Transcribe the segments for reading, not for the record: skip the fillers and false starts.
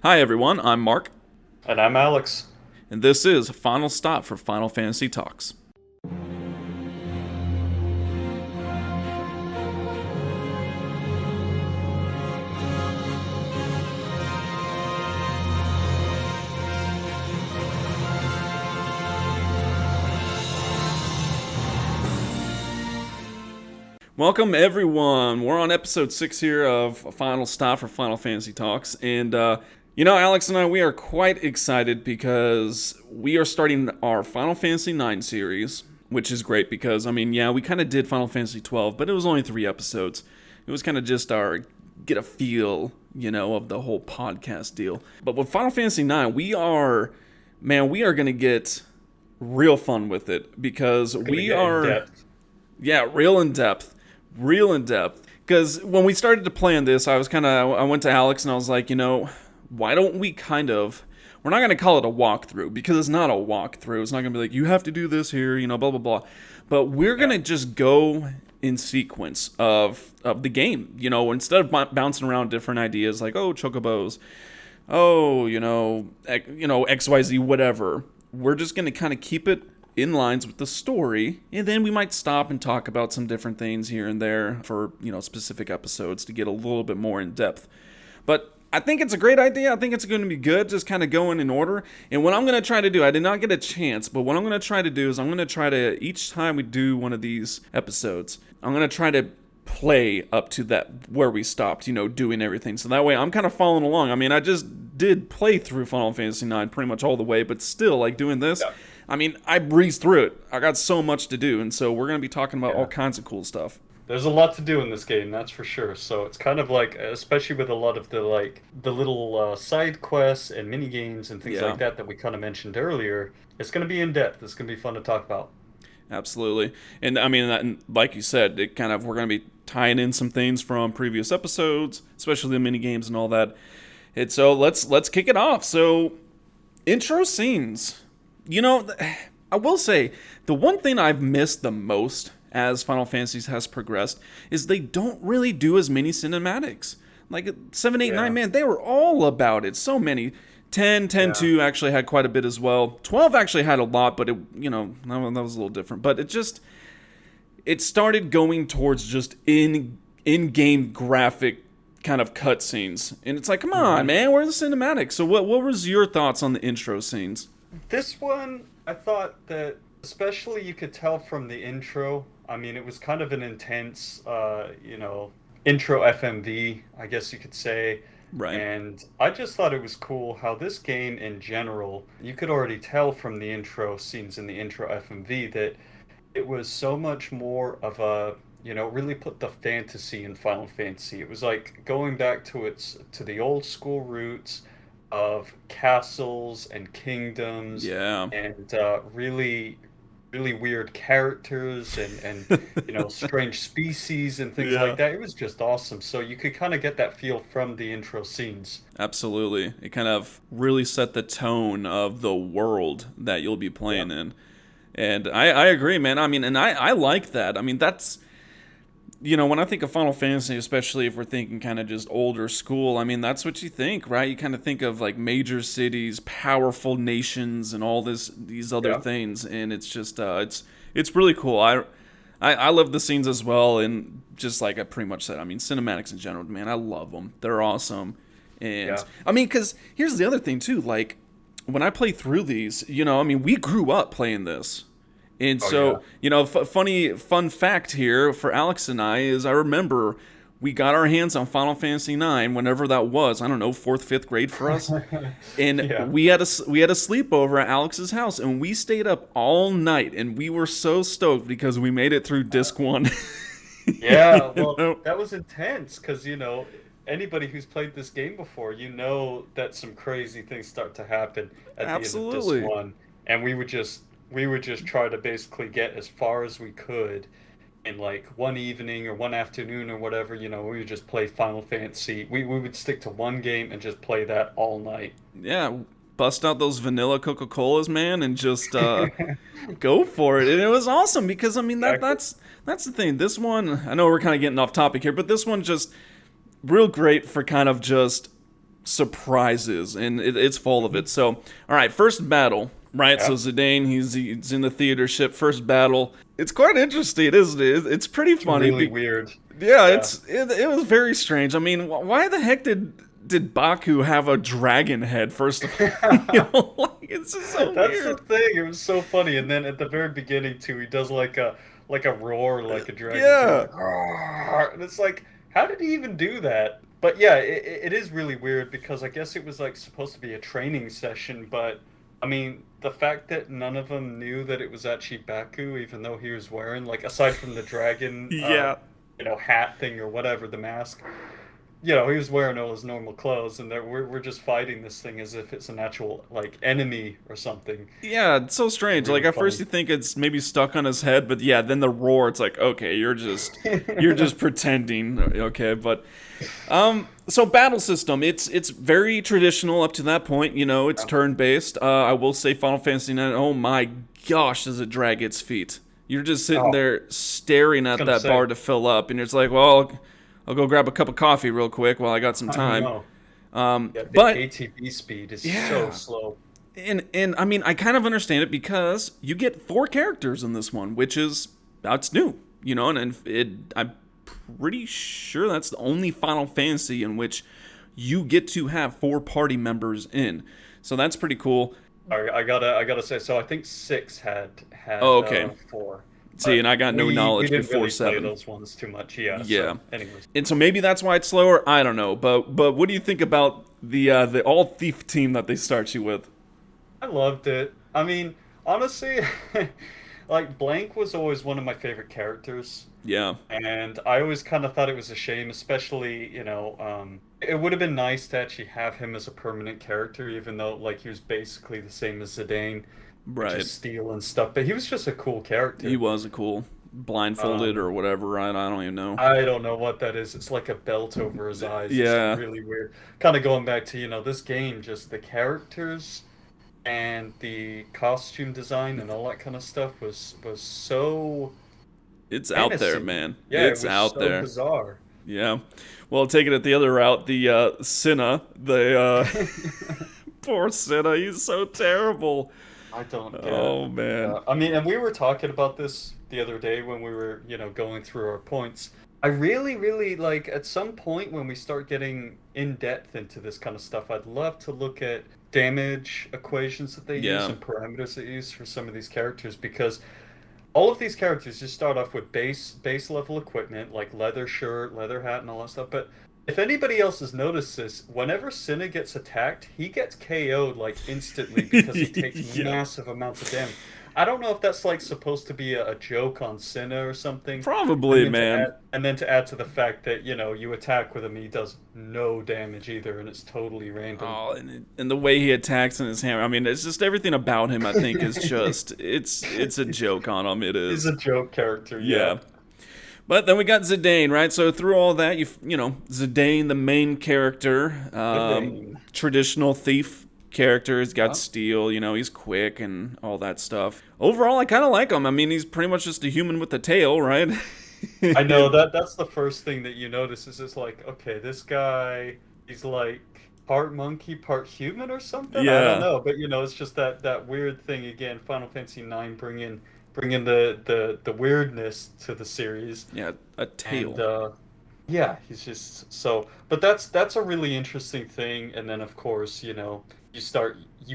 Hi everyone, I'm Mark, And I'm Alex. and this is Final Stop for Final Fantasy Talks. Welcome everyone. We're on episode 6 here of Final Stop for Final Fantasy Talks, and Alex and I, we are quite excited because we are starting our Final Fantasy 9 series, which is great because, we kind of did Final Fantasy 12, but it was only 3 episodes. It was kind of just our get a feel, of the whole podcast deal. But with Final Fantasy 9, we are going to get real fun with it because It's gonna we get in are, depth. yeah, real in depth. Because when we started to plan this, I went to Alex and I was like, why don't we we're not going to call it a walkthrough because it's not a walkthrough. It's not going to be like, you have to do this here, blah, blah, blah. But we're going to just go in sequence of the game, instead of bouncing around different ideas like, oh, chocobos, oh, XYZ, whatever. We're just going to kind of keep it in lines with the story, and then we might stop and talk about some different things here and there for, specific episodes to get a little bit more in depth. But I think it's a great idea. I think it's going to be good, just kind of going in order. And what I'm going to try to do, I did not get a chance, but what I'm going to try to do is I'm going to try to, each time we do one of these episodes, I'm going to try to play up to that where we stopped, doing everything. So that way I'm kind of following along. I just did play through Final Fantasy 9 pretty much all the way, but still, like doing this, Yeah. I breezed through it. I got so much to do, and so we're going to be talking about all kinds of cool stuff. There's a lot to do in this game, that's for sure. So it's kind of like, especially with a lot of the little side quests and mini games and things Yeah, like that we kind of mentioned earlier. It's going to be in depth. It's going to be fun to talk about. absolutely. And like you said, we're going to be tying in some things from previous episodes, especially the mini games and all that. And so let's kick it off. So intro scenes. I will say the one thing I've missed the most as Final Fantasy has progressed is they don't really do as many cinematics. Like 7, 8, 9, Yeah. man, they were all about it. So many. 10, 10, Yeah. 2 actually had quite a bit as well. 12 actually had a lot, but that was a little different. But it started going towards just in-game graphic kind of cutscenes. And it's like, come on, Mhm. man, where's the cinematics? So what was your thoughts on the intro scenes? This one, I thought that, especially you could tell from the intro. I mean, it was kind of an intense, intro FMV, I guess you could say. Right. And I just thought it was cool how this game in general, you could already tell from the intro scenes in the intro FMV that it was so much more of a, really put the fantasy in Final Fantasy. It was like going back to the old school roots of castles and kingdoms Yeah. and really really weird characters and strange species and things Yeah. like that. It was just awesome. So you could kind of get that feel from the intro scenes. Absolutely. It kind of really set the tone of the world that you'll be Yeah. playing in. And I agree, man. I like that. That's, when I think of Final Fantasy, especially if we're thinking kind of just older school, that's what you think, right? You kind of think of like major cities, powerful nations, and all these other Yeah. things, and it's just it's really cool. I love the scenes as well, and just like I pretty much said, cinematics in general, man, I love them. They're awesome, and Yeah. because here's the other thing too, like when I play through these, we grew up playing this. And Oh yeah. so, fun fact here for Alex and I is I remember we got our hands on Final Fantasy 9 whenever that was. I don't know, 4th, 5th grade for us. And Yeah. we had a sleepover at Alex's house and we stayed up all night and we were so stoked because we made it through disc 1. Yeah, You well, know? that was intense because, anybody who's played this game before, that some crazy things start to happen at the end of disc Absolutely. one. And we would just try to basically get as far as we could in like one evening or one afternoon or whatever, we would just play Final Fantasy. We would stick to one game and just play that all night. Yeah, bust out those vanilla Coca-Colas, man, and just go for it. And it was awesome because Exactly. that's the thing. This one, I know we're kind of getting off topic here, but this one just real great for kind of just surprises, and it's full of it. So, all right, first battle, right? So Yeah. Zidane, he's in the theater ship. First battle. It's quite interesting, isn't it? It's pretty It's funny. really weird. Yeah, Yeah. it was very strange. I mean, why the heck did Baku have a dragon head? First of all, like, it's just so That's the weird. thing. It was so funny. And then at the very beginning too, he does like a roar like a dragon too, Yeah, like "Roar," and it's like, how did he even do that? But yeah, it is really weird because I guess it was like supposed to be a training session, but I mean, the fact that none of them knew that it was actually Baku, even though he was wearing like aside from the dragon, yeah. hat thing or whatever, the mask. He was wearing all his normal clothes, and we're just fighting this thing as if it's an actual like enemy or something. Yeah, it's so strange. Like Really at first funny. you think it's maybe stuck on his head, but yeah, then the roar, it's like, okay, you're just pretending, okay? But so battle system, it's very traditional up to that point. It's Yeah. turn based. I will say Final Fantasy 9. Oh my gosh, does it drag its feet? You're just sitting Oh, there staring I was at gonna that bar say, to fill up, and it's like, well, I'll go grab a cup of coffee real quick while I got some I time. know. Yeah, the But ATB speed is so yeah, slow. and I mean, I kind of understand it because you get four characters in this one, which is that's new, and I'm pretty sure that's the only Final Fantasy in which you get to have four party members in. So that's pretty cool. I gotta say, so I think six Oh, had okay. four, See, and but I got no we knowledge didn't before really play seven. those ones too much. Yeah. Yeah, So, anyways, and so maybe that's why it's slower. I don't know, but what do you think about the all thief team that they start you with? I loved it. I mean, honestly, like Blank was always one of my favorite characters. Yeah, And I always kind of thought it was a shame, especially, it would have been nice to actually have him as a permanent character, even though, like, he was basically the same as Zidane, right. just steal and stuff. But he was just a cool He character. was a cool blindfolded Um, or whatever. Right? I don't even know. I don't know what that is. It's like a belt over his eyes. It's Yeah, really weird. Kind of going back to, this game, just the characters and the costume design and all that kind of stuff was so it's out there, menacing. man. Yeah, it It's was out so there. bizarre. Yeah. Well, taking it the other route, the Cinna, the poor Cinna, he's so terrible. I don't get. Oh man. I mean, and we were talking about this the other day when we were, going through our points. I really, really like at some point when we start getting in depth into this kind of stuff, I'd love to look at damage equations that they use Yeah. and parameters they use for some of these characters because all of these characters just start off with base level equipment like leather shirt, leather hat, and all that stuff. But if anybody else has noticed this, whenever Cinna gets attacked, he gets KO'd like instantly because he takes Yeah. massive amounts of damage. I don't know if that's like supposed to be a joke on Cinna or something, and Probably, then to man. add to the fact that you attack with him, he does no damage either, and it's totally random. Oh, and the way he attacks in his hammer. I mean, it's just everything about him. I think is just it's a joke on him. It He's is. a joke character, yeah. Yeah. But then we got Zidane, right? So through all that, Zidane, the main character, The Dane. traditional thief character. He's got Huh? steel, he's quick and all that stuff. Overall, I kind of like him. I mean, he's pretty much just a human with a tail, right? I know that's the first thing that you notice is just like, okay, this guy, he's like part monkey, part human or something. I don't Yeah, know, but it's just that weird thing again. Final Fantasy 9 bringing the weirdness to the series, yeah, a and tail. yeah, he's just so. But that's a really interesting thing. And then of course, you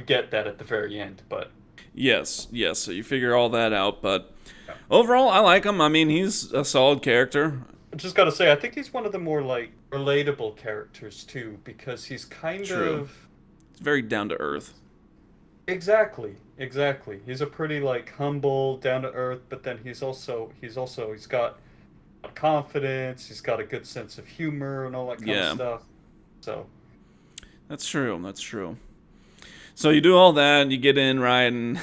get that at the very end, but. Yes, yes. So you figure all that out, but Yeah. overall, I like him. I mean, he's a solid character. I just gotta say, I think he's one of the more like relatable characters too, because he's kind True. of. It's very down to earth. Exactly, exactly. He's a pretty like humble, down to earth, but then he's got confidence. He's got a good sense of humor and all that kind of Yeah, stuff. So that's true. That's true. So you do all that, and you get in right, and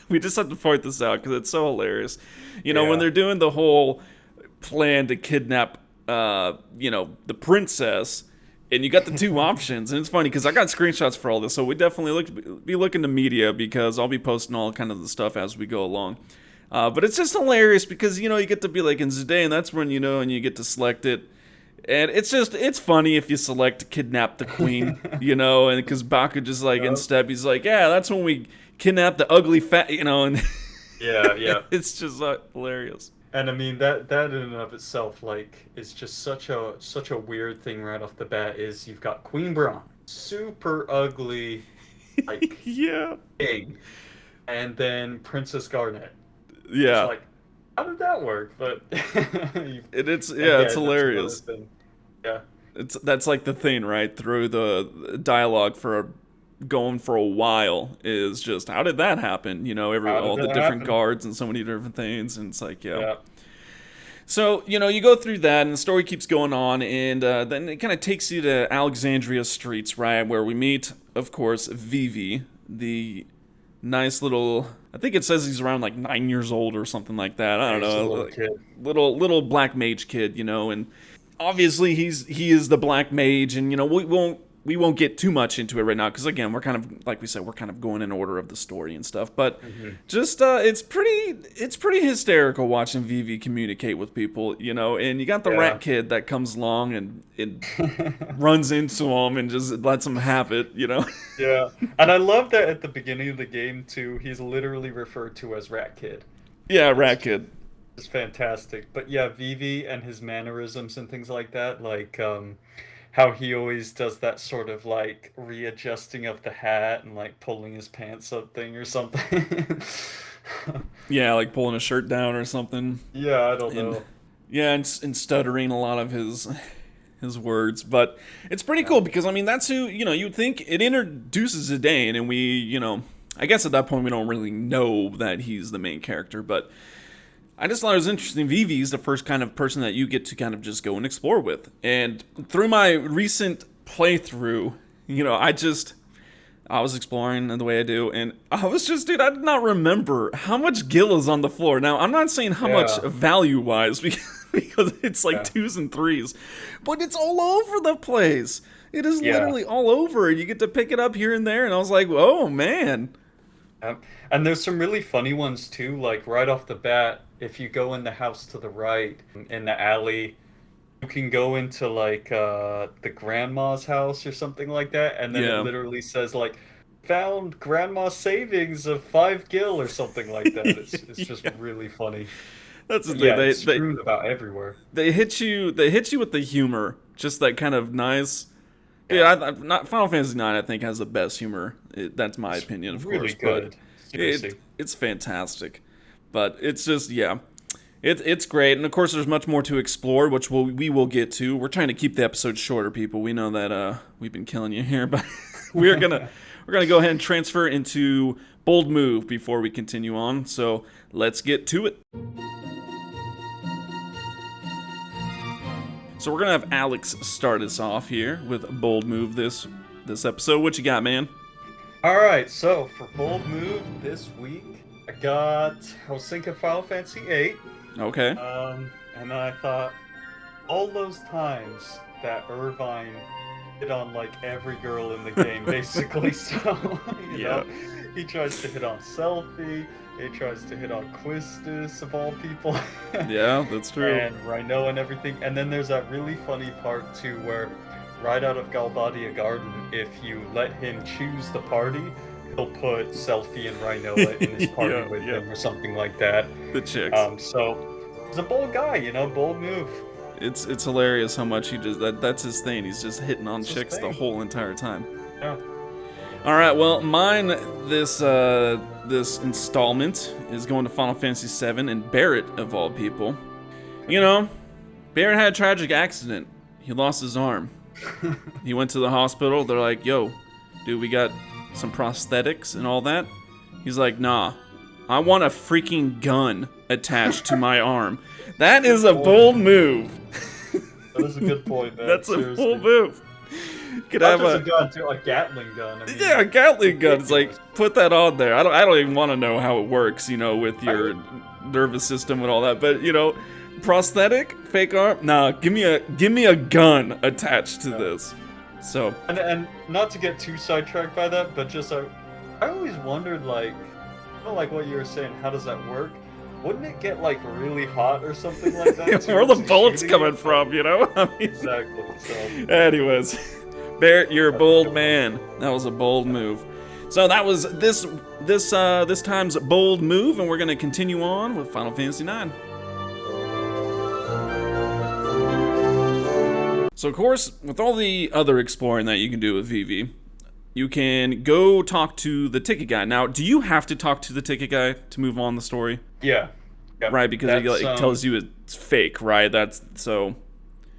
we just have to point this out because it's so hilarious. When yeah, they're doing the whole plan to kidnap, the princess, and you got the two options, and it's funny because I got screenshots for all this, so we definitely be looking to media because I'll be posting all kind of the stuff as we go along. But it's just hilarious because you get to be like in Zidane, that's when and you get to select it. And it's funny if you select kidnap the queen, and because Baku just like in Yep. step, he's like, yeah, that's when we kidnap the ugly fat, and Yeah, yeah. it's just hilarious. And I mean that in and of itself, like, is just such a weird thing right off the bat. Is you've got Queen Braun, super ugly, like Yeah, pig, and then Princess Garnet. It's yeah, like, how did that work? But it's yeah, it's again, that's another hilarious. thing. Yeah, That's like the thing, right? Through the dialogue for going for a while is just how did that happen? how All did the that different happen? guards and so many different things, and it's like, yeah. Yeah, So, you go through that, and the story keeps going on, and then it kind of takes you to Alexandria streets, right, where we meet, of course, Vivi, the nice little. I think it says he's around like 9 years old or something like that. I don't he's a know, little like, kid. little black mage kid, and obviously he is the black mage, and we won't get too much into it right now because again we're kind of like we said we're kind of going in order of the story and stuff, but Hmm. just it's pretty hysterical watching Vivi communicate with people, and you got the Yeah. rat kid that comes along and it runs into him and just lets him have it. Yeah, and I love that at the beginning of the game too. He's literally referred to as Rat Kid. Yeah, It's rat kid. just fantastic. But yeah, Vivi and his mannerisms and things like that, like how he always does that sort of like readjusting of the hat and like pulling his pants up thing or something. Yeah, like pulling a shirt down or something. Yeah, I don't And know. yeah, and stuttering a lot of his words, but it's pretty Yeah. cool because I mean that's who you'd think it introduces Zidane, and we I guess at that point we don't really know that he's the main character, but I just thought it was interesting. Vivi's the first kind of person that you get to kind of just go and explore with, and through my recent playthrough, I was exploring the way I do, and I was just, dude, I did not remember how much Gil is on the floor. Now, I'm not saying how much Yeah, value wise, because it's like yeah, twos and threes, but it's all over the place. It is yeah. literally all over. You get to pick it up here and there, and I was like, oh, man. And there's some really funny ones too, like right off the bat, if you go in the house to the right in the alley, you can go into like the grandma's house or something like that, and then it Yeah. literally says like found grandma's savings of 5 gil or something like that. It's just Yeah. really funny. That's the But thing. yeah, They, it's they, strewn about everywhere. they hit you with the humor. Just that kind of nice. Dude, Yeah, not Final Fantasy IX. I think has the best humor. That's my it's opinion, of really course, but good. it Seriously. it's fantastic. But it's just yeah, it's great. And of course, there's much more to explore, which we will get to. We're trying to keep the episodes shorter, people. We know that we've been killing you here, but we're gonna we're gonna go ahead and transfer into bold move before we continue on. So let's get to it. So we're gonna have Alex start us off here with bold move this episode. What you got, man? All right, so for bold move this week, I was thinking Final Fantasy VIII. Okay. And then I thought, all those times that Irvine hit on like every girl in the game, basically. So, you Yeah. know, he tries to hit on Selphie, he tries to hit on Quistis of all people, Yeah, that's true. and Rhino and everything. And then there's that really funny part too, where right out of Galbadia Garden, if you let him choose the party, he'll put Selphie and Rhinoa in his party Yeah, with yeah. him or something like that. The chicks. So he's a bold guy, bold move. It's hilarious how much he just that's his thing. He's just hitting on It's his chicks the thing. whole entire time. Yeah. All right, well, mine this installment is going to Final Fantasy VII and Barrett of all people. Barrett had a tragic accident. He lost his arm. He went to the hospital. They're like, "Yo, dude, we got some prosthetics and all that." He's like, "Nah, I want a freaking gun attached to my arm." That is a bold move. That is a good point, man. That's a Seriously. bold move. Could Not have just a a gun, too, a Gatling gun. I mean, yeah, a Gatling gun. It's like put that on there. I don't even want to know how it works, with your nervous system and all that. But prosthetic, fake arm. Nah, give me a gun attached to this. So and not to get too sidetracked by that, but just I always wondered like what you were saying. How does that work? wouldn't it get like really hot or something like that? Where are the towards bullets shooting coming it? from, you know? I mean, Exactly. So anyways, Barrett, you're a that's a bold good one. man. That was a bold move. So that was this time's bold move, and we're gonna continue on with Final Fantasy IX. So of course, with all the other exploring that you can do with Vivi, you can go talk to the ticket guy. Now, do you have to talk to the ticket guy to move on the story? Yeah. Yep. Right, because That's it tells you it's fake, right? That's so.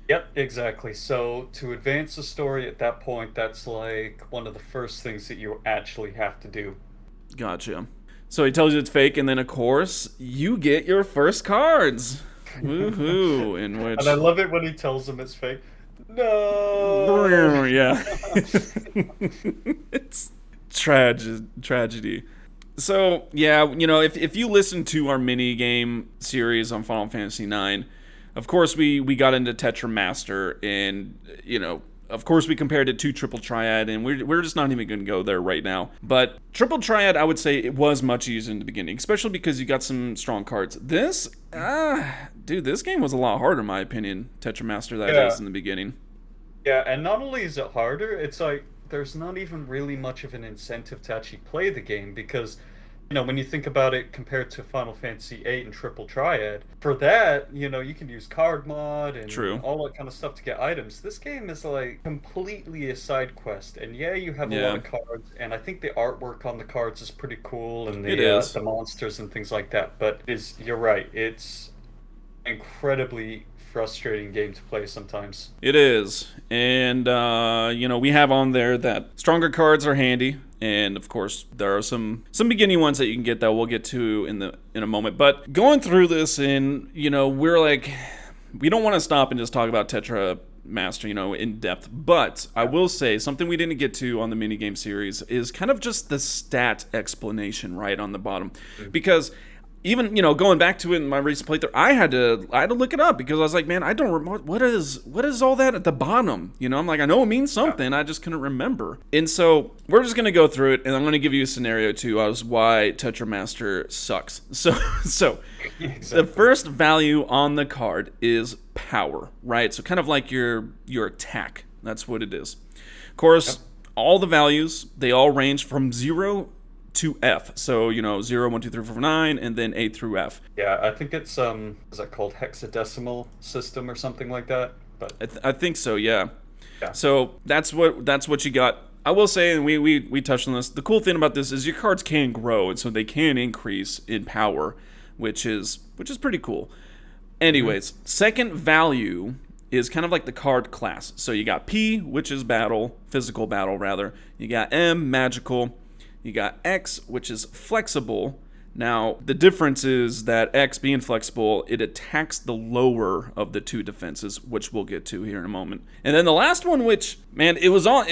Yep, exactly. So to advance the story at that point, that's like one of the first things that you actually have to do. Gotcha. So he tells you it's fake, and then of course you get your first cards. Woohoo! In which, And I love it when he tells them it's fake. No. yeah, it's tragedy. So yeah, you know, if you listen to our mini game series on Final Fantasy IX, of course we got into Tetra Master, and you know, of course we compared it to Triple Triad, and we're just not even going to go there right now. But Triple Triad, I would say it was much easier in the beginning, especially because you got some strong cards. This, dude, this game was a lot harder in my opinion. Tetra Master that Yeah. is in the beginning. Yeah, and not only is it harder, it's like there's not even really much of an incentive to actually play the game because, you know, when you think about it compared to Final Fantasy VIII and Triple Triad, for that, you know, you can use card mod and True. all that kind of stuff to get items. This game is like completely a side quest, and yeah, you have a Yeah. lot of cards, and I think the artwork on the cards is pretty cool, and It is. the monsters and things like that. But you're right, it's incredibly frustrating game to play sometimes. It is. And, you know, we have on there that stronger cards are handy. And, of course, there are some beginning ones that you can get that we'll get to in a moment. But going through this, and, you know, we're like, we don't want to stop and just talk about Tetra Master, you know, in depth. But I will say something we didn't get to on the minigame series is kind of just the stat explanation right on the bottom. Because even, you know, going back to it in my recent playthrough, I had to look it up because I was like, man, I don't remember what is all that at the bottom. You know, I'm like, I know it means something, I just couldn't remember. And so we're just gonna go through it, and I'm gonna give you a scenario too as why Tetra Master sucks. So the Exactly. first value on the card is power, right? So kind of like your attack. That's what it is. Of course, all the values, they all range from 0 to F. So, you know, 0, 1, 2, 3, 4, 5, 9, and then A through F. Yeah, I think it's is that called hexadecimal system or something like that? But I think so, yeah. yeah. So that's what you got. I will say, and we touched on this, the cool thing about this is your cards can grow, and so they can increase in power, which is pretty cool. Anyways, second value is kind of like the card class. So you got P, which is battle, physical battle rather. You got M, magical. You got X, which is flexible. Now, the difference is that X being flexible, it attacks the lower of the two defenses, which we'll get to here in a moment. And then the last one, which, man, it was on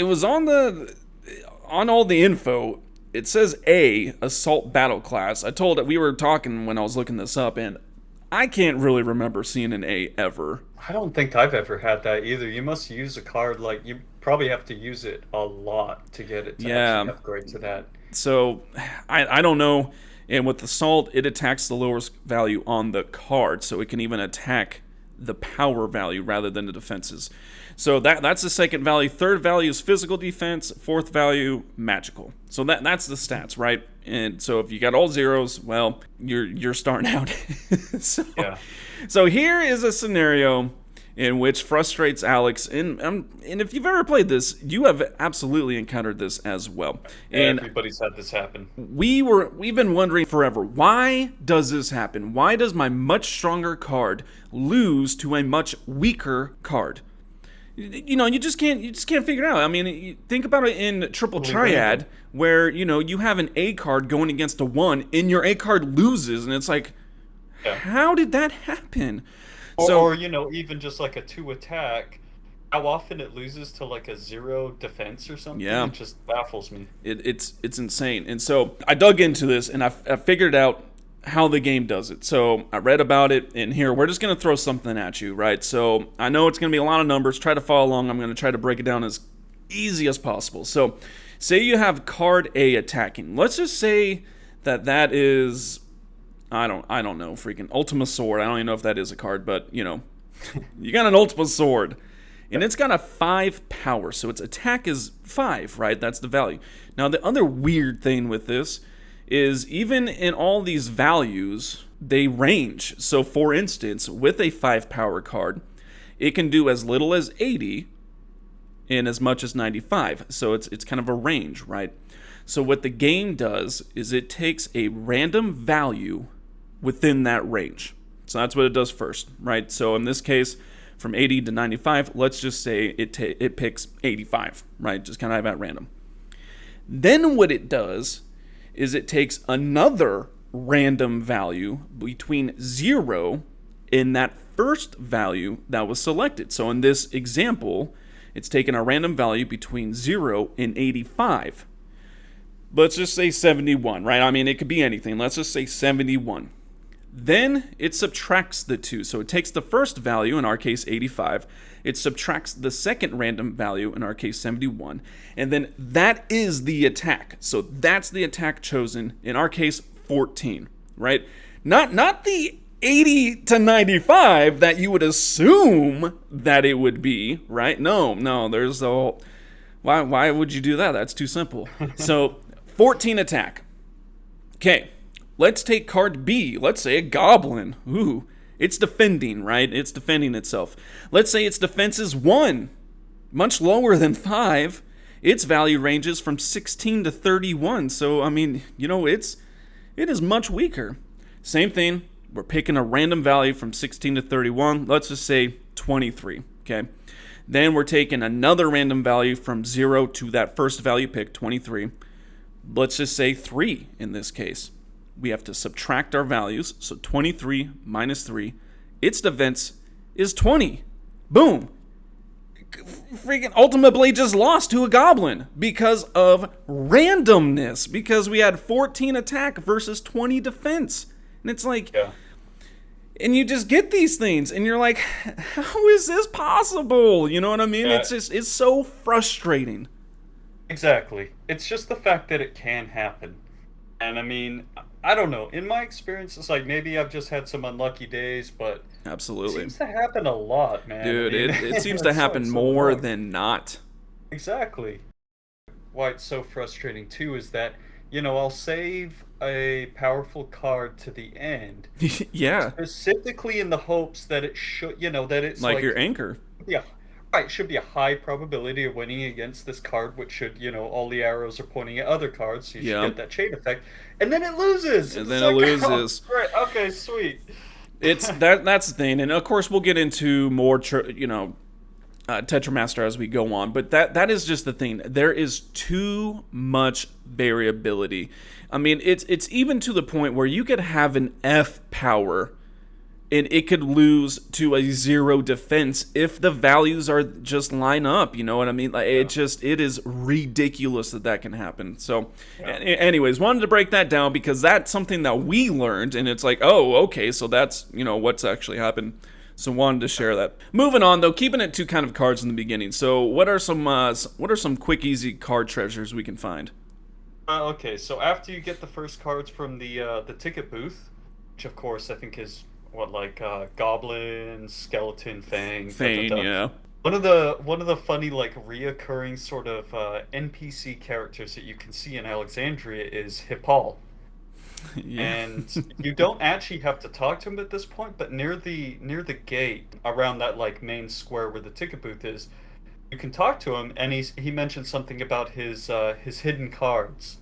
all the info. It says A, assault battle class. We were talking when I was looking this up, and I can't really remember seeing an A ever. I don't think I've ever had that either. You must use a card like you probably have to use it a lot to get it to actually upgrade to that. So, I don't know. And with assault, it attacks the lowest value on the card, so it can even attack the power value rather than the defenses. So that's the second value. Third value is physical defense. Fourth value, magical. So that's the stats, right? And so if you got all zeros, well, you're starting out. so, Yeah. so here is a scenario in which frustrates Alex, and if you've ever played this, you have absolutely encountered this as well. And Everybody's had this happen. we've been wondering forever, why does this happen? Why does my much stronger card lose to a much weaker card? You know, you just can't figure it out. I mean, think about it in Triple Triad, where, you know, you have an A card going against a 1, and your A card loses, and it's like, how did that happen? Or you know, even just like a 2 attack, how often it loses to like a 0 defense or something, it just baffles me. It's insane. And so I dug into this, and I figured out how the game does it. So I read about it, and here we're just going to throw something at you, right? So I know it's going to be a lot of numbers. Try to follow along. I'm going to try to break it down as easy as possible. So say you have card A attacking. Let's just say that is I don't know, freaking Ultima Sword. I don't even know if that is a card, but you know, you got an Ultima Sword. And it's got a 5 power, so its attack is 5, right? That's the value. Now, the other weird thing with this is even in all these values, they range. So, for instance, with a 5 power card, it can do as little as 80 and as much as 95. So, it's kind of a range, right? So, what the game does is it takes a random value within that range. So, that's what it does first, right? So, in this case, from 80 to 95, let's just say it picks 85, right? Just kind of at random. Then what it does is it takes another random value between 0 and that first value that was selected. So in this example, it's taken a random value between 0 and 85. Let's just say 71, right? I mean, it could be anything. Let's just say 71. Then it subtracts the two. So it takes the first value, in our case 85, it subtracts the second random value, in our case 71, and then that is the attack. So that's the attack chosen, in our case 14, right? Not the 80 to 95 that you would assume that it would be, right? No, there's a whole... Why would you do that? That's too simple. So 14 attack. Okay. Let's take card B. Let's say a goblin. Ooh, it's defending, right? It's defending itself. Let's say its defense is 1, much lower than 5. Its value ranges from 16 to 31. So, I mean, you know, it is much weaker. Same thing. We're picking a random value from 16 to 31. Let's just say 23, okay? Then we're taking another random value from 0 to that first value pick, 23. Let's just say 3 in this case. We have to subtract our values. So 23 minus 3. Its defense is 20. Boom. Freaking Ultima Blade just lost to a goblin because of randomness. Because we had 14 attack versus 20 defense. And it's like... Yeah. And you just get these things. And you're like, how is this possible? You know what I mean? Yeah. It's so frustrating. Exactly. It's just the fact that it can happen. And I mean, I don't know. In my experience, it's like maybe I've just had some unlucky days, but Absolutely. it seems to happen a lot, man. Dude, I mean, it seems to it's happen so more long. than not. Exactly. Why it's so frustrating too is that, I'll save a powerful card to the end, Yeah. specifically in the hopes that it should, that it's Like like, your anchor. yeah, right, should be a high probability of winning against this card, which should, all the arrows are pointing at other cards, so you Yeah. should get that chain effect. And then it loses. And It's then it like, loses. Oh, great. Okay, sweet. It's that's the thing, and of course we'll get into more, Tetra Master as we go on. But that is just the thing. There is too much variability. I mean, it's even to the point where you could have an F power, and it could lose to a 0 defense if the values are just line up. You know what I mean? Like it is ridiculous that can happen. So, anyways, wanted to break that down because that's something that we learned, and it's like, oh, okay, so that's what's actually happened. So wanted to share that. Moving on though, keeping it to kind of cards in the beginning. So what are some quick, easy card treasures we can find? Okay, so after you get the first cards from the ticket booth, which of course I think is Goblin, Skeleton, Fang. Yeah. One of the funny reoccurring sort of NPC characters that you can see in Alexandria is Hippal. Yeah. And you don't actually have to talk to him at this point, but near the gate around that main square where the ticket booth is, you can talk to him, and he mentioned something about his hidden cards.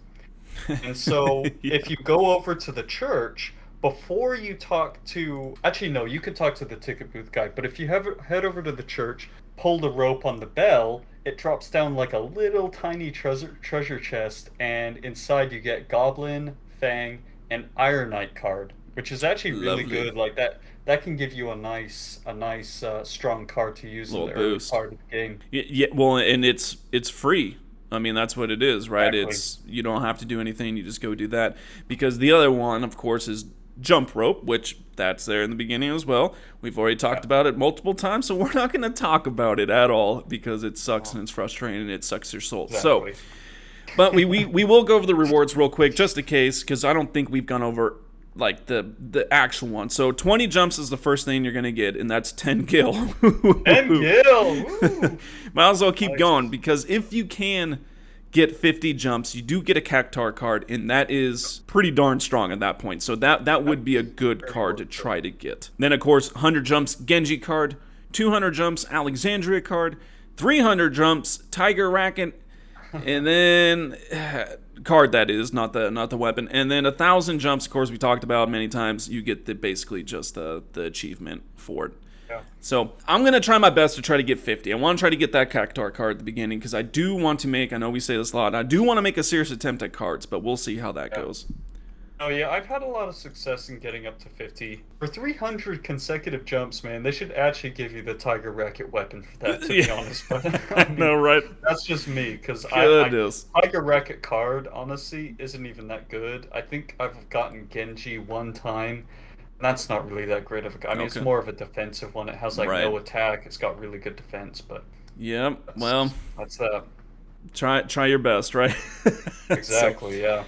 And so Yeah. if you go over to the church before you talk to, actually no, you could talk to the ticket booth guy, but if you head over to the church, pull the rope on the bell, it drops down like a little tiny treasure chest, and inside you get Goblin, Fang, and Iron Knight card, which is actually really Lovely. good. Like that can give you a nice strong card to use in Little the early boost. part of the game. Yeah, well, and it's free. I mean, that's what it is, right? Exactly. You don't have to do anything. You just go do that. Because the other one, of course, is jump rope, which that's there in the beginning as well. We've already talked about it multiple times, so we're not going to talk about it at all because it sucks and it's frustrating and it sucks your soul. So, Exactly. but we will go over the rewards real quick just in case, because I don't think we've gone over like the actual one. So 20 jumps is the first thing you're gonna get, and that's 10 gil. 10 gil. Woo. Might as well keep Nice. going, because if you can get 50 jumps, you do get a Cactar card, and that is pretty darn strong at that point. So that would be a good card to try to get. Then of course 100 jumps Genji card, 200 jumps Alexandria card, 300 jumps Tiger Racket, and then card, that is not the weapon, and then 1,000 jumps, of course we talked about many times, you get basically just the achievement for it. Yeah. So I'm gonna try my best to try to get 50. I want to try to get that Cactar card at the beginning, because I do want to make, I know we say this a lot, I do want to make a serious attempt at cards, but we'll see how that goes. Oh yeah, I've had a lot of success in getting up to 50. For 300 consecutive jumps, man, they should actually give you the Tiger Racket weapon for that, to be honest. But I know, right? That's just me, because Tiger Racket card, honestly, isn't even that good. I think I've gotten Genji one time, and that's not really that great of a... I mean, it's more of a defensive one. It has, like, no attack. It's got really good defense, but... Yep, well... That's that. Try your best, right? Exactly, yeah.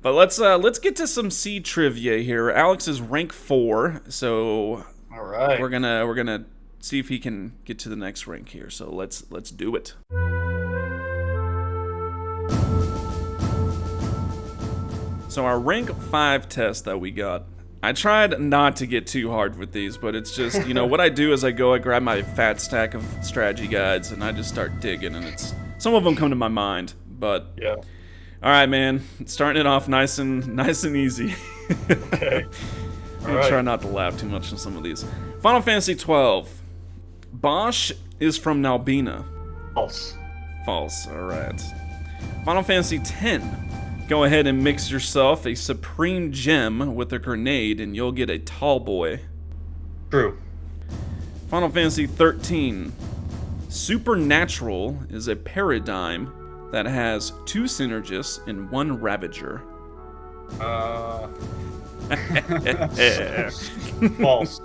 But let's get to some seed trivia here. Alex is rank 4, so all right, we're gonna see if he can get to the next rank here. So let's do it. So our rank 5 test that we got, I tried not to get too hard with these, but it's just, you know, what I do is I grab my fat stack of strategy guides and I just start digging, and some of them come to my mind, but yeah. All right, man. Starting it off nice and easy. Okay. I'll try not to laugh too much on some of these. Final Fantasy 12. Bosch is from Nalbina. False. False. All right. Final Fantasy 10. Go ahead and mix yourself a Supreme Gem with a grenade, and you'll get a tall boy. True. Final Fantasy 13. Supernatural is a paradigm that has 2 Synergists and 1 Ravager. False.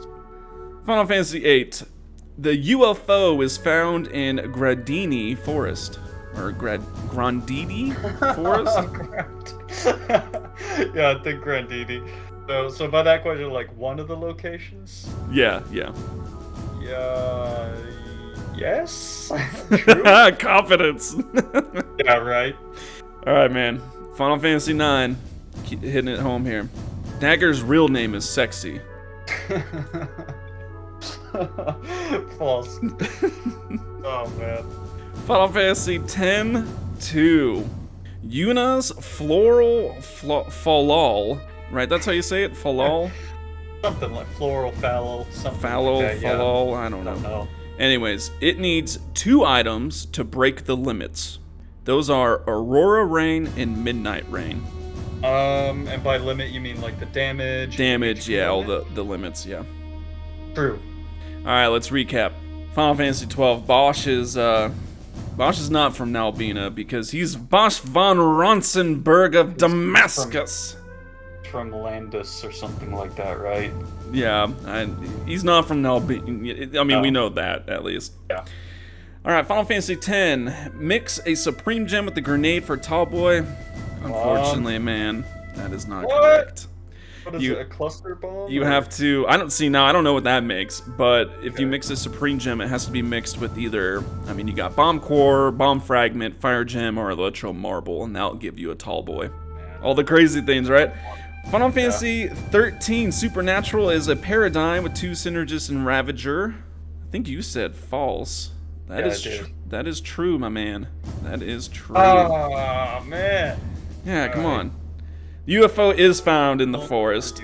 Final Fantasy VIII. The UFO is found in Gradini Forest. Or Grandini Forest? Yeah, I think Grandini. So by that question, like one of the locations? Yeah. Yeah. Yes. True. Confidence. Yeah, right. All right, man. Final Fantasy IX. Keep hitting it home here. Dagger's real name is Sexy. False. Oh man. Final Fantasy X-2. Yuna's floral falal. Right, that's how you say it? Falal? Something like floral fallow. Something Fallow, like that, falal, I don't know. Anyways, it needs 2 items to break the limits. Those are Aurora Rain and Midnight Rain. And by limit you mean like the damage? Damage, yeah, all the limits, yeah. True. Alright, let's recap. Final Fantasy 12, Bosch is not from Nalbina, because he's Bosch von Ronsenberg of Damascus. From Landis or something like that, right? Yeah, he's not from Nalbina. I mean, we know that, at least. Yeah. Alright, Final Fantasy X. Mix a Supreme Gem with the grenade for Tallboy. Unfortunately, man, that is not correct. What is it, a cluster bomb? You have to... I don't know what that makes, but if you mix a Supreme Gem, it has to be mixed with either... I mean, you got Bomb Core, Bomb Fragment, Fire Gem, or Electro Marble, and that'll give you a Tallboy. All the crazy things, right? Final Fantasy 13 Supernatural is a paradigm with 2 Synergists and Ravager. I think you said false. That is true, my man. That is true. Oh, man. Yeah, come on. UFO is found in the forest.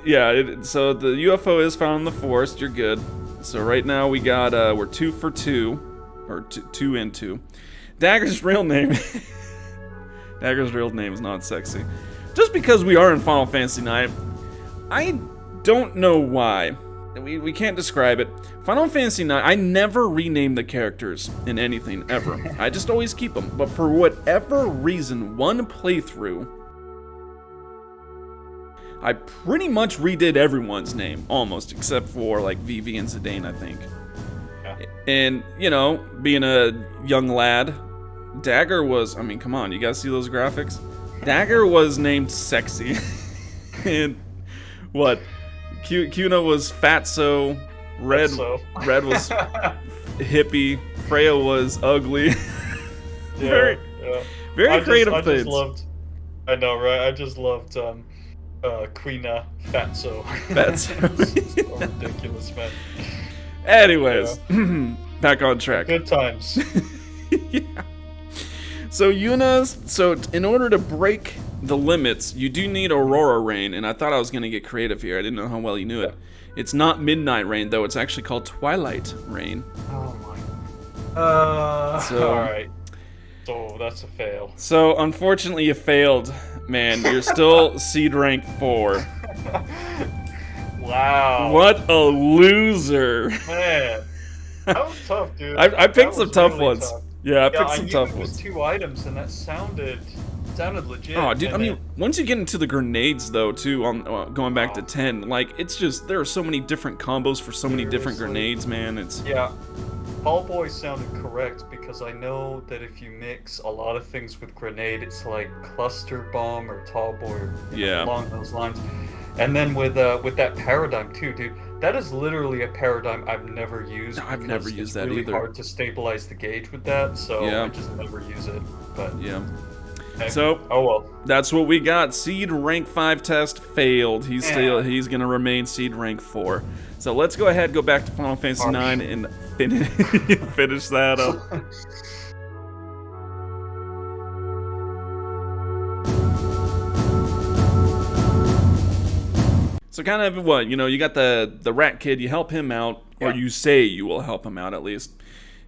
Yeah, so the UFO is found in the forest. You're good. So right now we got we're 2 for 2, or 2 and 2. Dagger's real name. Dagger's real name is not Sexy. Just because we are in Final Fantasy IX, I don't know why. We can't describe it. Final Fantasy IX, I never rename the characters in anything, ever. I just always keep them. But for whatever reason, one playthrough, I pretty much redid everyone's name, almost, except for, like, Vivi and Zidane, I think. Yeah. And, you know, being a young lad, Dagger was, I mean, come on, you guys see those graphics? Dagger was named Sexy. And what? Cuna was fatso. Red, So. Red was hippie. Freya was ugly. Yeah, very, yeah. very creative I just things. loved. I know, right? I just loved Queena Fatso. That's It's so ridiculous, man. anyways, back on track. Good times. Yeah. So so in order to break the limits, you do need Aurora Rain, and I thought I was gonna get creative here. I didn't know how well you knew it. It's not Midnight Rain though. It's actually called Twilight Rain. Oh my. So- All right. So that's a fail. So unfortunately, you failed, man. You're still seed rank 4. Wow. What a loser! Man, that was tough, dude. I That picked some was tough really ones. tough. Yeah, I Yeah, picked I some knew tough it was ones. 2 items, and that sounded legit. Oh, dude, and I mean, then- once you get into the grenades, though, too, on going back to Oh. 10, like, it's just, there are so many different combos for so many different Seriously. grenades, man. It's, yeah, Ball Boy sounded correct because I know that if you mix a lot of things with grenade, it's like cluster bomb or tall boy, or, Yeah. along those lines. And then with that paradigm too, dude. That is literally a paradigm I've never used. No, I've because never used that It's really either. hard to stabilize the gauge with that, so Yeah. I just never use it. But yeah. hey, So, oh well. that's what we got. Seed rank 5 test failed. Yeah. He's gonna remain seed rank 4. So let's go ahead, go back to Final Fantasy Harsh. 9 and finish that up. So kind of what, you got the rat kid, you help him out, or Yeah. you say you will help him out at least.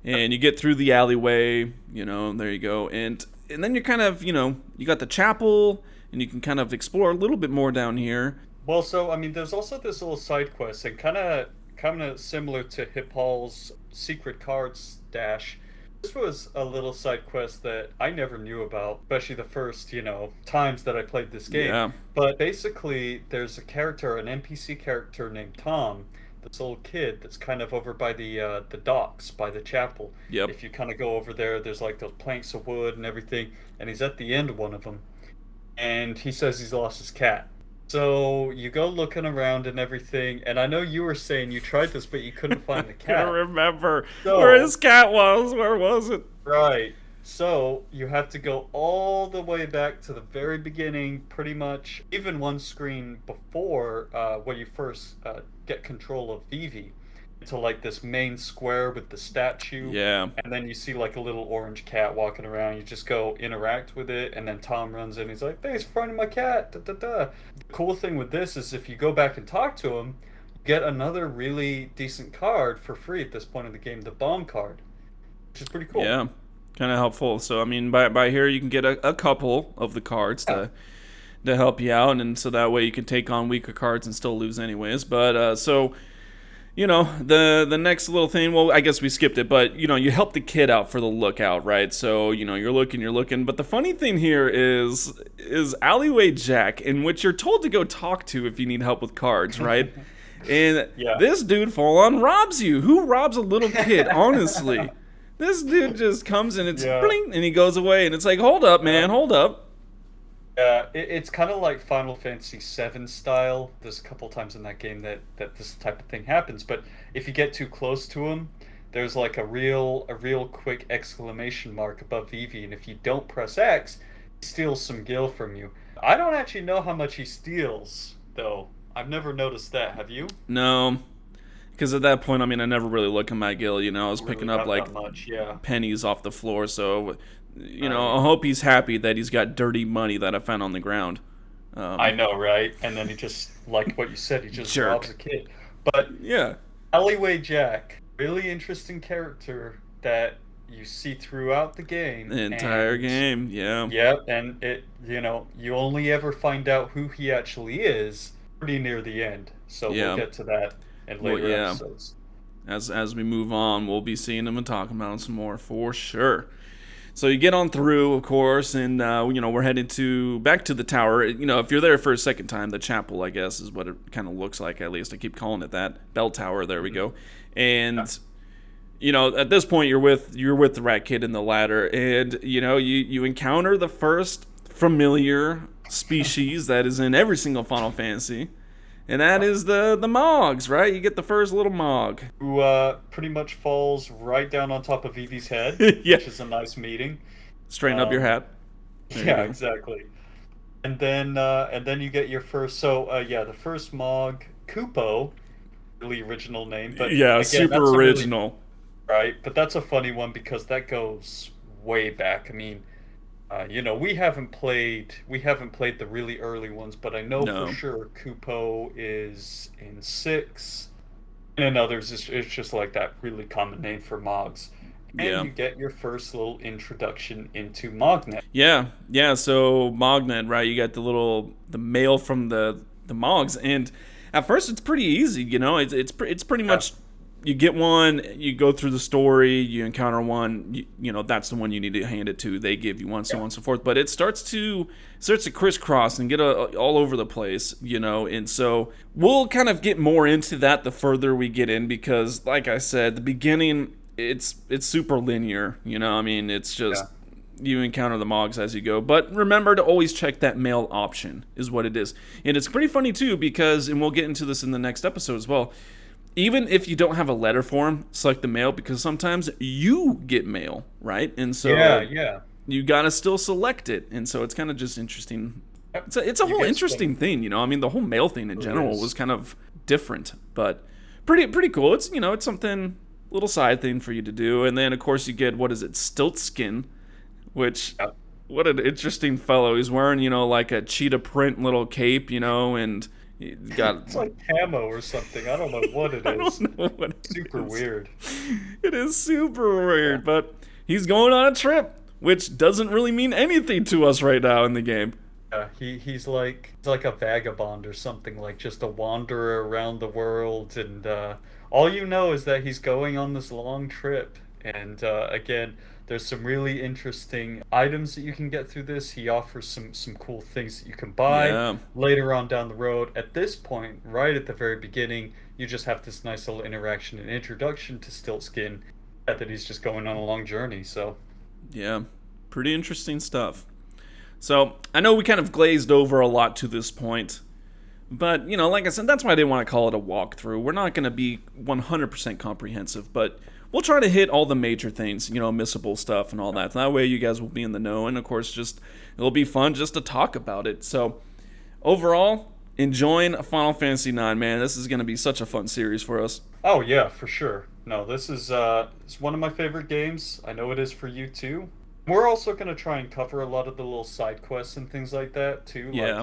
And you get through the alleyway, there you go. And then you're kind of, you got the chapel, and you can kind of explore a little bit more down here. Well, so I mean, there's also this little side quest, and kind of similar to Hippol's secret cards stash. This was a little side quest that I never knew about, especially the first, times that I played this game. Yeah. But basically, there's an NPC character named Tom, this old kid that's kind of over by the docks, by the chapel. Yep. If you kind of go over there, there's like those planks of wood and everything, and he's at the end of one of them, and he says he's lost his cat. So you go looking around and everything, and I know you were saying you tried this, but you couldn't find the I cat. remember So- where his cat was. Where was it? Right. So you have to go all the way back to the very beginning, pretty much, even one screen before when you first get control of Vivi, to like this main square with the statue. Yeah. And then you see like a little orange cat walking around. You just go interact with it, and then Tom runs in. He's like, "Thanks for finding my cat." Da, da, da. The cool thing with this is if you go back and talk to him, you get another really decent card for free at this point in the game, the bomb card, which is pretty cool. Yeah. Kind of helpful. So I mean, by here you can get a couple of the cards to help you out, and so that way you can take on weaker cards and still lose anyways. But so. The next little thing, well, I guess we skipped it, but, you help the kid out for the lookout, right? So, you're looking. But the funny thing here is Alleyway Jack, in which you're told to go talk to if you need help with cards, right? And Yeah. this dude full on robs you. Who robs a little kid, honestly? This dude just comes and it's Yeah. bling, and he goes away, and it's like, hold up, man, hold up. Yeah, it's kind of like Final Fantasy VII style. There's a couple times in that game that this type of thing happens, but if you get too close to him, there's like a real quick exclamation mark above Vivi, and if you don't press X, he steals some gil from you. I don't actually know how much he steals, though. I've never noticed that. Have you? No, because at that point, I mean, I never really look at my gil, I was picking Really up not like that much, yeah. pennies off the floor, so I hope he's happy that he's got dirty money that I found on the ground. I know, right? And then he just, like what you said, he just Jerk. robs a kid. But Yeah. Alleyway Jack, really interesting character that you see throughout the game. The entire and- game, yeah. Yep, and you only ever find out who he actually is pretty near the end. So Yeah. we'll get to that in Well, later yeah. episodes. As we move on, we'll be seeing him and talking about him some more for sure. So you get on through, of course, and we're headed back to the tower. If you're there for a second time, the chapel, I guess, is what it kind of looks like. At least I keep calling it that. Bell tower. There we go. And at this point, you're with the rat kid in the ladder, and you encounter the first familiar species that is in every single Final Fantasy, and that is the Mogs, right? You get the first little Mog. Who pretty much falls right down on top of Vivi's head, Yeah. which is a nice meeting. Straighten up your Um, hat. There you yeah, go. exactly. And then you get your first. So yeah, the first Mog, Kupo, really original name, but Yeah, again, super that's a really original. right. But that's a funny one because that goes way back. I mean, we haven't played the really early ones, but I know for No. sure Kupo is in six, and in others it's just like that really common name for Mogs. And Yeah. you get your first little introduction into Mognet. Yeah, yeah. So Mognet, right? You got the mail from the Mogs, and at first it's pretty easy. It's pretty Yeah, much you get one, you go through the story, you encounter one, that's the one you need to hand it to. They give you one, so yeah, on and so forth. But it starts to crisscross and get all over the place, and so we'll kind of get more into that the further we get in because, like I said, the beginning it's super linear. I mean, it's yeah. just you encounter the Mogs as you go. But remember to always check that mail option, is what it is. And it's pretty funny, too, because, and we'll get into this in the next episode as well, even if you don't have a letter form, select the mail because sometimes you get mail, right? And Yeah, so yeah. you gotta still select it. And so it's kind of just interesting. Yep. It's a You whole get interesting some. thing, I mean, the whole mail thing in It really general is. was kind of different, but pretty cool. It's something little side thing for you to do. And then of course you get, what is it, Stiltskin, which, Yep. what an interesting fellow. He's wearing, like a cheetah print little cape, and he got It's like camo or something. I don't know what it I is. don't know what it Super is. weird. It is super Yeah. weird, but he's going on a trip, which doesn't really mean anything to us right now in the game. Yeah, he's like a vagabond or something, like just a wanderer around the world, and all you know is that he's going on this long trip. And again, there's some really interesting items that you can get through this. He offers some cool things that you can buy Yeah, later on down the road. At this point, right at the very beginning, you just have this nice little interaction and introduction to Stiltskin, that he's just going on a long journey. So yeah, pretty interesting stuff. So I know we kind of glazed over a lot to this point, but like I said, that's why I didn't want to call it a walkthrough. We're not going to be 100% comprehensive, but we'll try to hit all the major things, missable stuff and all that. That way you guys will be in the know, and of course, just it'll be fun just to talk about it. So overall, enjoying Final Fantasy IX, man. This is going to be such a fun series for us. oh yeah, for sure. No, this is it's one of my favorite games. I know it is for you too. We're also going to try and cover a lot of the little side quests and things like that too, like Yeah,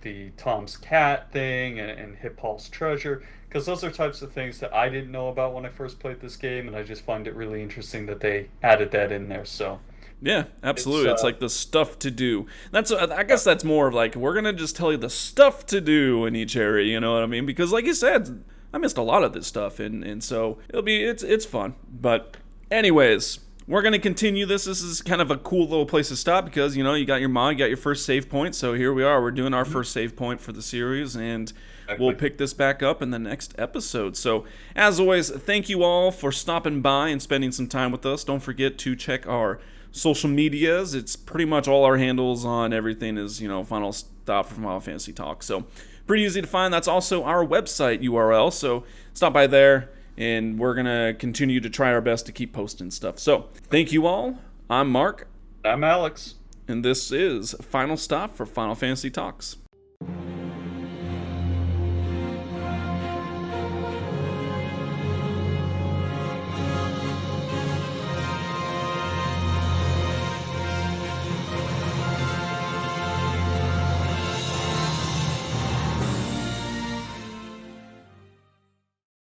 the Tom's cat thing and Hip Hall's treasure, because those are types of things that I didn't know about when I first played this game, and I just find it really interesting that they added that in there. So, yeah, it's absolutely. It's like the stuff to do. I yeah, guess that's more of like we're gonna just tell you the stuff to do in each area. You know what I mean? Because like you said, I missed a lot of this stuff, and so it's fun. But anyways, we're gonna continue this. This is kind of a cool little place to stop because you got your mod, you got your first save point. So here we are. We're doing our mhm, first save point for the series, and we'll exactly. pick this back up in the next episode. So as always, thank you all for stopping by and spending some time with us. Don't forget to check our social medias. It's pretty much all our handles on everything is Final Stop for Final Fantasy Talk. So pretty easy to find. That's also our website URL. So stop by there, and we're gonna continue to try our best to keep posting stuff. So thank you all. I'm Mark, I'm Alex. and this is Final Stop for Final Fantasy Talks.